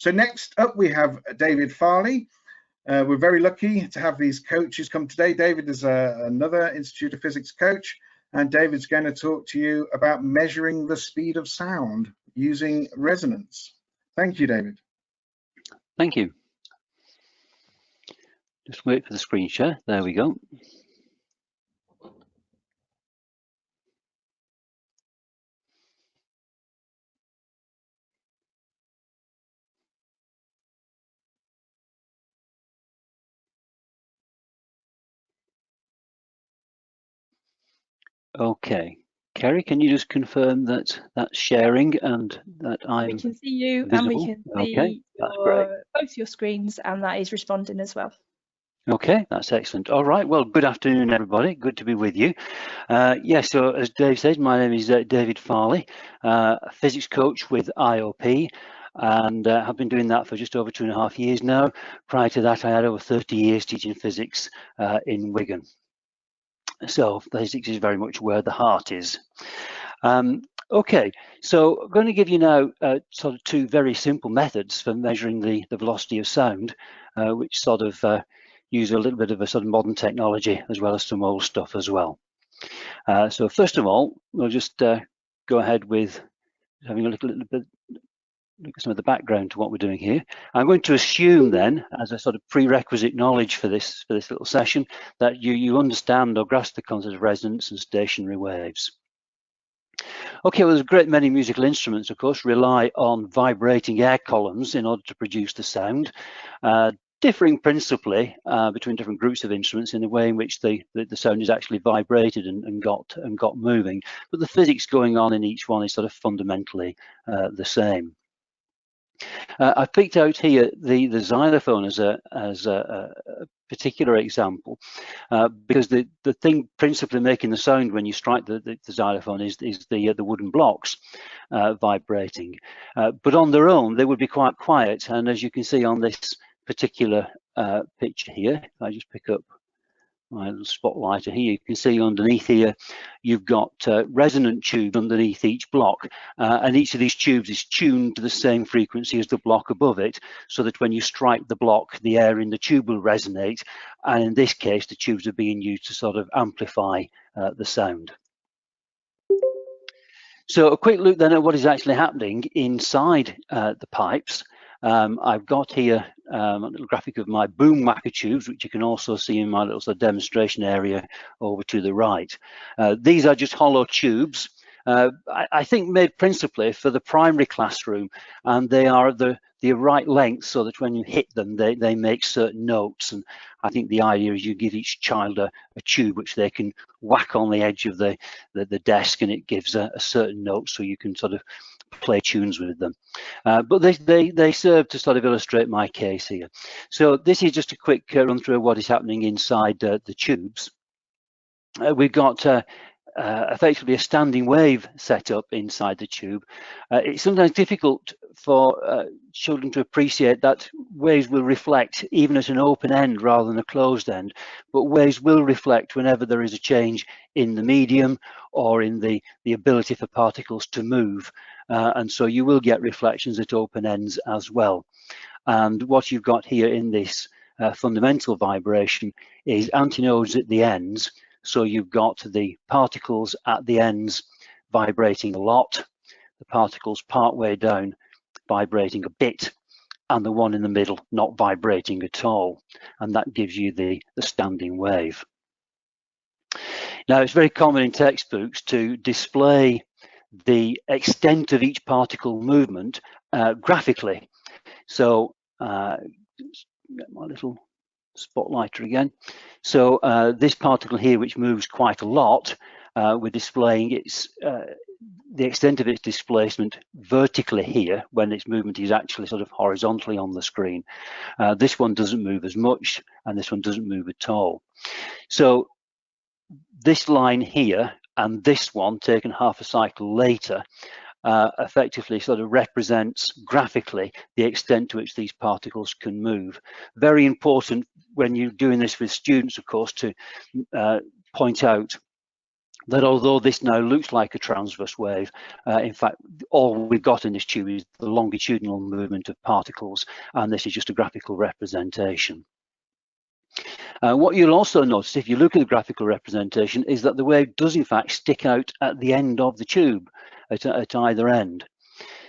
So next up we have David Farley. We're very lucky to have these coaches come today. David is another Institute of Physics coach, and David's going to talk to you about measuring the speed of sound using resonance. Thank you, David. Thank you. Just wait for the screen share. There we go. Okay, Kerry, can you just confirm that that's sharing and that I'm We can see you visible? and we can see both your screens, and that is responding as well. Okay, that's excellent. All right, well, good afternoon, everybody. Good to be with you. So as Dave said, my name is David Farley, a physics coach with IOP, and have been doing that for just over 2.5 years now. Prior to that, I had over 30 years teaching physics in Wigan. So physics is very much where the heart is. Okay, so I'm going to give you now sort of two very simple methods for measuring the velocity of sound, which sort of use a little bit of a sort of modern technology as well as some old stuff as well. So first of all, we'll just go ahead with having a little bit look at some of the background to what we're doing here. I'm going to assume then, as a sort of prerequisite knowledge for this little session, that you understand or grasp the concept of resonance and stationary waves. Okay, well, there's a great many musical instruments, of course, rely on vibrating air columns in order to produce the sound, differing principally between different groups of instruments in the way in which the sound is actually vibrated and got moving. But the physics going on in each one is sort of fundamentally the same. I've picked out here the xylophone as a particular example because the thing principally making the sound when you strike the xylophone is the wooden blocks vibrating. But on their own, they would be quite quiet. And as you can see on this particular picture here, if I just pick up my little spotlighter here, you can see underneath here you've got resonant tubes underneath each block, and each of these tubes is tuned to the same frequency as the block above it, so that when you strike the block, the air in the tube will resonate, and in this case the tubes are being used to sort of amplify the sound. So a quick look then at what is actually happening inside the pipes. I've got here a little graphic of my boom whacker tubes, which you can also see in my little sort of demonstration area over to the right. These are just hollow tubes, I think made principally for the primary classroom, and they are the right length so that when you hit them, they make certain notes. And I think the idea is you give each child a tube which they can whack on the edge of the desk, and it gives a certain note so you can sort of play tunes with them. But they serve to sort of illustrate my case here. So this is just a quick run through of what is happening inside the tubes. We've got effectively a standing wave set up inside the tube. It's sometimes difficult for children to appreciate that waves will reflect even at an open end rather than a closed end, but waves will reflect whenever there is a change in the medium or in the ability for particles to move, and so you will get reflections at open ends as well. And what you've got here in this fundamental vibration is antinodes at the ends. So you've got the particles at the ends vibrating a lot, the particles partway down vibrating a bit, and the one in the middle not vibrating at all. And that gives you the standing wave. Now, it's very common in textbooks to display the extent of each particle movement graphically. So get my little spotlighter again. So this particle here, which moves quite a lot, we're displaying its the extent of its displacement vertically here when its movement is actually sort of horizontally on the screen. This one doesn't move as much, and this one doesn't move at all. So this line here and this one taken half a cycle later effectively sort of represents graphically the extent to which these particles can move. Very important when you're doing this with students, of course, to point out that although this now looks like a transverse wave, in fact, all we've got in this tube is the longitudinal movement of particles, and this is just a graphical representation. What you'll also notice if you look at the graphical representation is that the wave does in fact stick out at the end of the tube, at either end.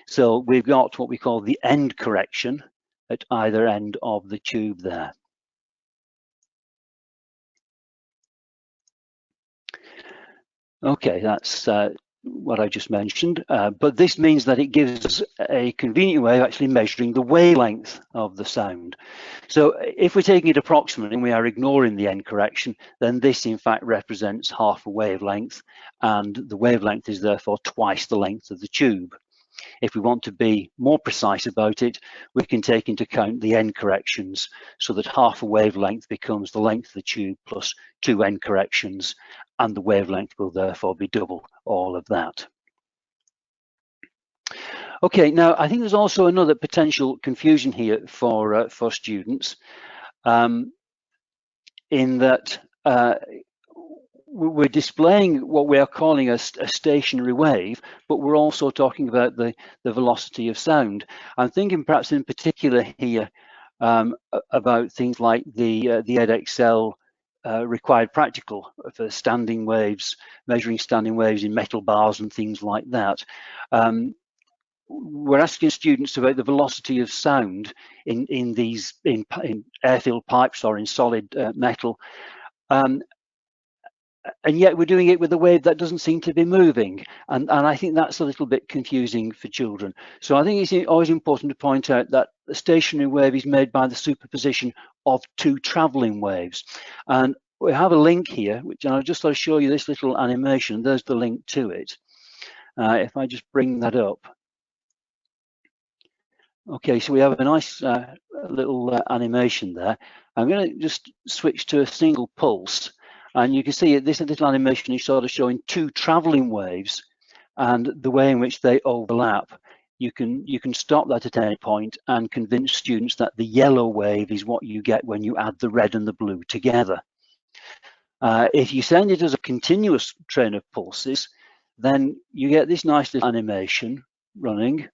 So we've got what we call the end correction at either end of the tube there. Okay, that's what I just mentioned, but this means that it gives us a convenient way of actually measuring the wavelength of the sound. So if we're taking it approximately and we are ignoring the end correction, then this in fact represents half a wavelength, and the wavelength is therefore twice the length of the tube. If we want to be more precise about it, we can take into account the end corrections, so that half a wavelength becomes the length of the tube plus 2 end corrections, and the wavelength will therefore be double all of that. Okay, now I think there's also another potential confusion here for students, in that we're displaying what we are calling a stationary wave, but we're also talking about the velocity of sound. I'm thinking perhaps in particular here about things like the EdXL required practical for standing waves, measuring standing waves in metal bars and things like that. We're asking students about the velocity of sound in air-filled pipes or in solid metal. And yet we're doing it with a wave that doesn't seem to be moving, and I think that's a little bit confusing for children. So I think it's always important to point out that the stationary wave is made by the superposition of 2 traveling waves, and we have a link here, which I'll just show you this little animation. There's the link to it. If I just bring that up. Okay, so we have a nice little animation there. I'm going to just switch to a single pulse. And you can see this little animation is sort of showing 2 traveling waves and the way in which they overlap. You can stop that at any point and convince students that the yellow wave is what you get when you add the red and the blue together. If you send it as a continuous train of pulses, then you get this nice little animation running.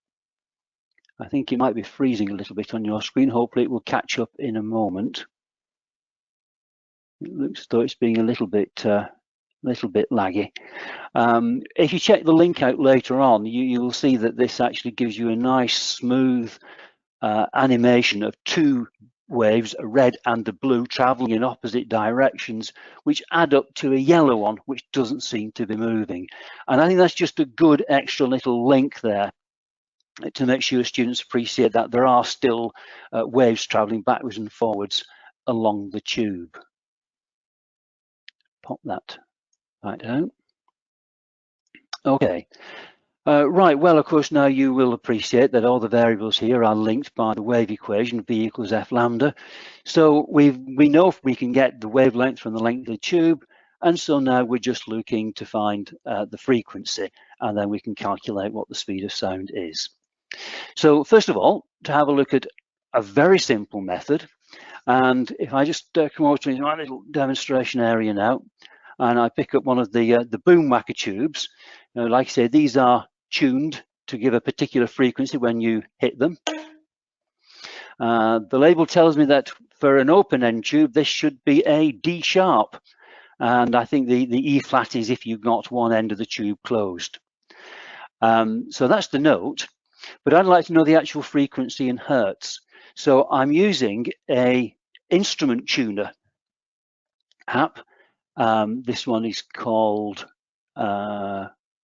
I think it might be freezing a little bit on your screen. Hopefully it will catch up in a moment. It looks as though it's being a little bit laggy. If you check the link out later on, you will see that this actually gives you a nice smooth animation of 2 waves, a red and a blue, traveling in opposite directions, which add up to a yellow one, which doesn't seem to be moving. And I think that's just a good extra little link there to make sure students appreciate that there are still waves traveling backwards and forwards along the tube. Pop that back down. Okay. Right, well, of course, now you will appreciate that all the variables here are linked by the wave equation, V equals F lambda. So we know if we can get the wavelength from the length of the tube, and so now we're just looking to find the frequency, and then we can calculate what the speed of sound is. So first of all, to have a look at a very simple method, and if I just come over to my little demonstration area now, and I pick up one of the boom whacker tubes. Like I say, these are tuned to give a particular frequency when you hit them. The label tells me that for an open end tube, this should be a D sharp. And I think the E flat is if you've got one end of the tube closed. So that's the note, but I'd like to know the actual frequency in hertz. So I'm using a instrument tuner app. This one is called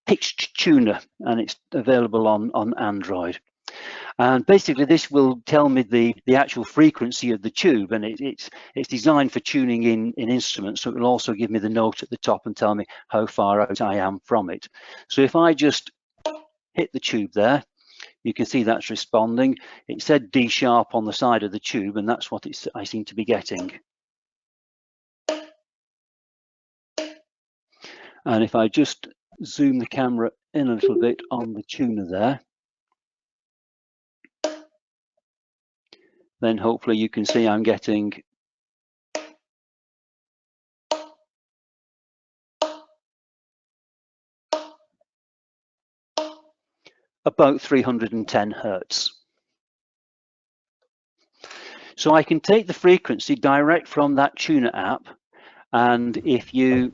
Pitch Tuner, and it's available on Android. And basically this will tell me the actual frequency of the tube, and it's designed for tuning in instruments, so it will also give me the note at the top and tell me how far out I am from it. So if I just hit the tube there, you can see that's responding. It said D sharp on the side of the tube, and that's what I seem to be getting. And if I just zoom the camera in a little bit on the tuner there, then hopefully you can see I'm getting about 310 Hertz. So I can take the frequency direct from that tuner app, and if you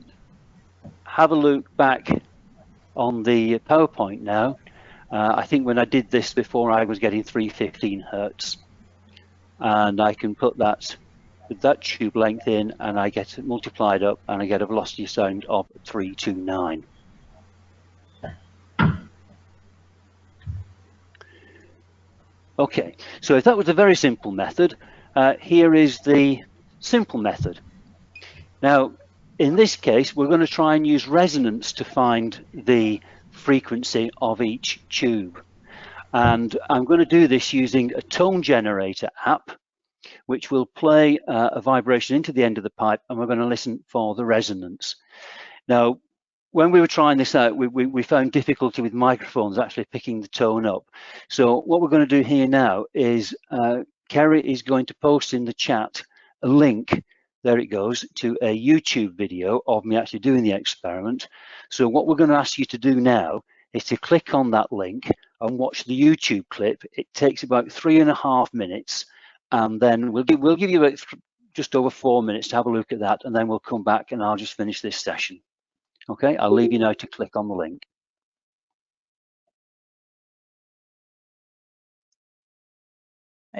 have a look back on the PowerPoint now, I think when I did this before I was getting 315 Hertz, and I can put that with that tube length in, and I get it multiplied up, and I get a velocity sound of 329. Okay, so if that was a very simple method, here is the simple method. Now, in this case, we're going to try and use resonance to find the frequency of each tube. And I'm going to do this using a tone generator app, which will play a vibration into the end of the pipe, and we're going to listen for the resonance. Now, when we were trying this out, we found difficulty with microphones actually picking the tone up. So what we're going to do here now is Kerry is going to post in the chat a link, there it goes, to a YouTube video of me actually doing the experiment. So what we're going to ask you to do now is to click on that link and watch the YouTube clip. It takes about 3.5 minutes, and then we'll give you about just over 4 minutes to have a look at that, and then we'll come back and I'll just finish this session. Okay, I'll leave you now to click on the link.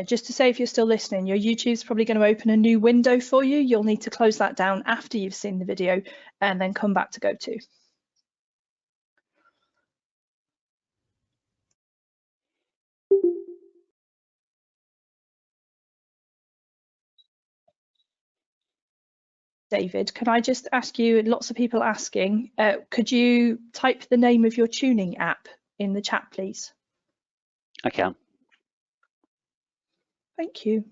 Just to say, if you're still listening, your YouTube's probably going to open a new window for you. You'll need to close that down after you've seen the video and then come back to go to. David, can I just ask you, lots of people asking, could you type the name of your tuning app in the chat, please? I can. Thank you.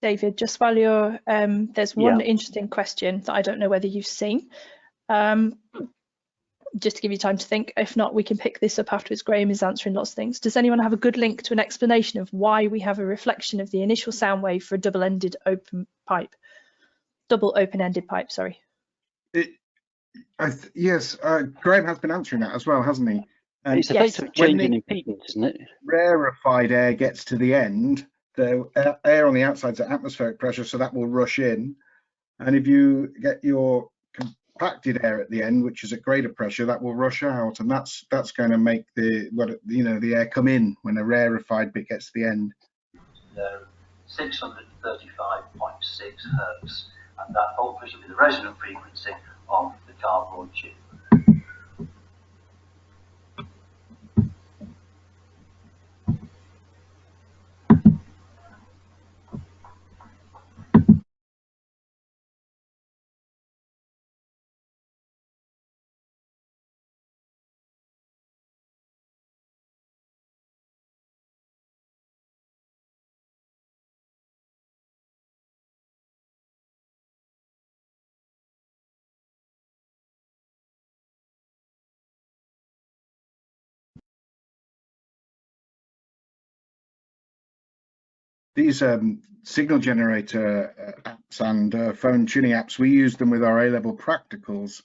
David, just while you're, there's one interesting question that I don't know whether you've seen. Just to give you time to think. If not, we can pick this up afterwards. Graham is answering lots of things. Does anyone have a good link to an explanation of why we have a reflection of the initial sound wave for a double-ended open pipe? Double open-ended pipe, sorry. Yes, Graham has been answering that as well, hasn't he? And it's effectively changing impedance, isn't it? Rarefied air gets to the end, the air on the outside is at atmospheric pressure, so that will rush in. And if you get your compacted air at the end, which is at greater pressure, that will rush out, and that's going to make the air come in when a rarefied bit gets to the end. 635.6 Hertz, and that obviously will be the resonant frequency of the cardboard tube. these signal generator apps and phone tuning apps, we use them with our A-level practicals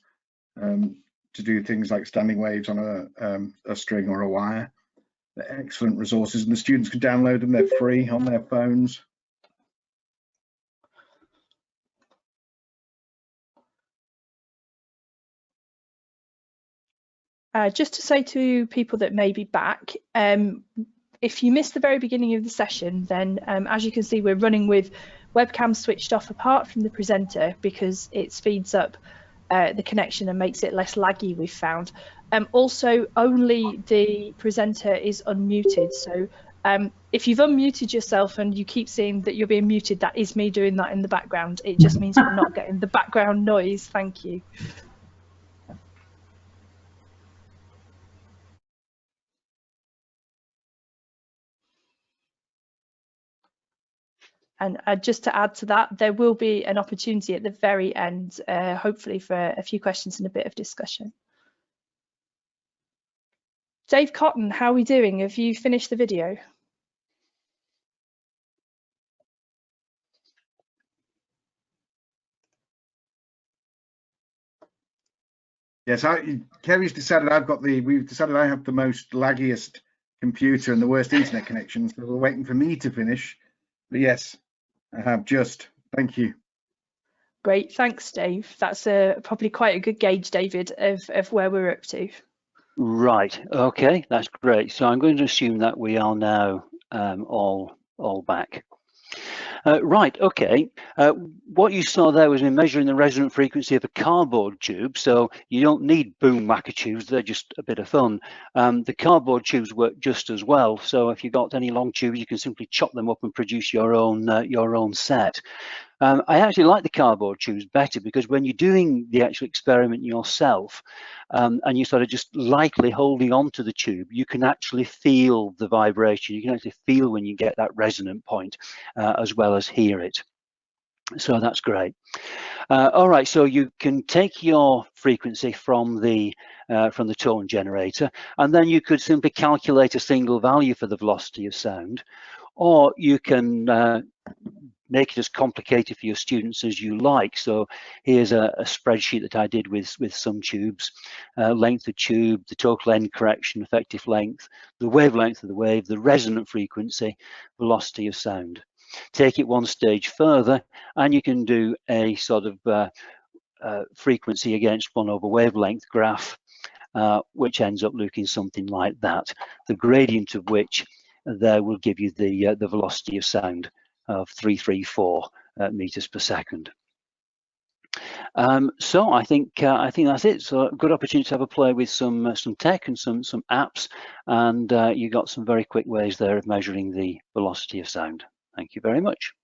to do things like standing waves on a string or a wire. They're excellent resources, and the students can download them. They're free on their phones. Just to say to people that may be back, if you missed the very beginning of the session, then as you can see, we're running with webcam switched off apart from the presenter because it speeds up the connection and makes it less laggy, we've found. Also, only the presenter is unmuted. So if you've unmuted yourself and you keep seeing that you're being muted, that is me doing that in the background. It just means we're not getting the background noise. Thank you. And just to add to that, there will be an opportunity at the very end, hopefully for a few questions and a bit of discussion. Dave Cotton, how are we doing? Have you finished the video? Yes, Kerry's decided we've decided I have the most laggiest computer and the worst internet connection, so we're waiting for me to finish. But yes, I have just. Thank you. Great, thanks, Dave. That's probably quite a good gauge, David, of where we're up to. Right, okay, that's great. So I'm going to assume that we are now all back. Right, okay. What you saw there was me measuring the resonant frequency of a cardboard tube. So you don't need boom whacker tubes, they're just a bit of fun. The cardboard tubes work just as well. So if you've got any long tubes, you can simply chop them up and produce your own set. I actually like the cardboard tubes better because when you're doing the actual experiment yourself and you're sort of just lightly holding on to the tube, you can actually feel the vibration. You can actually feel when you get that resonant point as well as hear it. So that's great. All right, so you can take your frequency from the tone generator, and then you could simply calculate a single value for the velocity of sound, or you can make it as complicated for your students as you like. So here's a spreadsheet that I did with some tubes, length of tube, the total end correction, effective length, the wavelength of the wave, the resonant frequency, velocity of sound. Take it one stage further and you can do a sort of frequency against 1/wavelength graph, which ends up looking something like that, the gradient of which there will give you the velocity of sound of 334 meters per second. So I think that's it. So a good opportunity to have a play with some tech and some apps, and you got some very quick ways there of measuring the velocity of sound. Thank you very much.